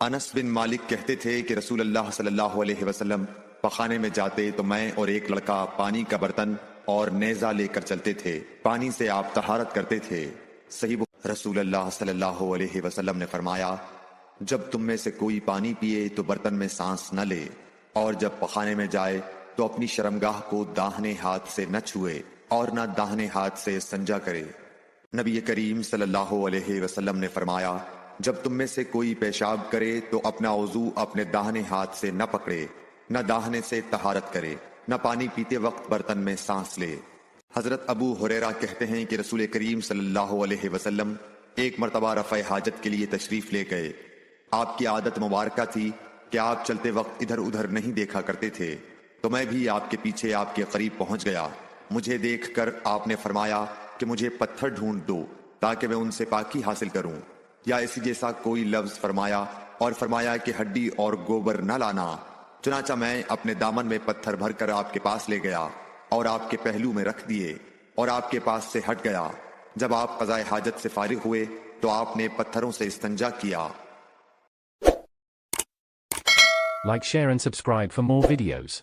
انس بن مالک کہتے تھے کہ رسول اللہ صلی اللہ علیہ وسلم پخانے میں جاتے تو میں اور ایک لڑکا پانی کا برتن اور نیزہ لے کر چلتے تھے، پانی سے آپ طہارت کرتے تھے۔ صحیح رسول اللہ صلی اللہ علیہ وسلم نے فرمایا، جب تم میں سے کوئی پانی پیے تو برتن میں سانس نہ لے، اور جب پخانے میں جائے تو اپنی شرمگاہ کو داہنے ہاتھ سے نہ چھوئے اور نہ داہنے ہاتھ سے استنجا کرے۔ نبی کریم صلی اللہ علیہ وسلم نے فرمایا، جب تم میں سے کوئی پیشاب کرے تو اپنا وضو اپنے داہنے ہاتھ سے نہ پکڑے، نہ داہنے سے طہارت کرے، نہ پانی پیتے وقت برتن میں سانس لے۔ حضرت ابو ہریرہ کہتے ہیں کہ رسول کریم صلی اللہ علیہ وسلم ایک مرتبہ رفع حاجت کے لیے تشریف لے گئے۔ آپ کی عادت مبارکہ تھی کہ آپ چلتے وقت ادھر ادھر نہیں دیکھا کرتے تھے، تو میں بھی آپ کے پیچھے آپ کے قریب پہنچ گیا۔ مجھے دیکھ کر آپ نے فرمایا کہ مجھے پتھر ڈھونڈ دو تاکہ میں ان سے پاکی حاصل کروں، یا اسی جیسا کوئی لفظ فرمایا، اور فرمایا کہ ہڈی اور گوبر نہ لانا۔ چنانچہ میں اپنے دامن میں پتھر بھر کر آپ کے پاس لے گیا اور آپ کے پہلو میں رکھ دیے اور آپ کے پاس سے ہٹ گیا۔ جب آپ قضاء حاجت سے فارغ ہوئے تو آپ نے پتھروں سے استنجا کیا۔ Like, share and subscribe for more videos.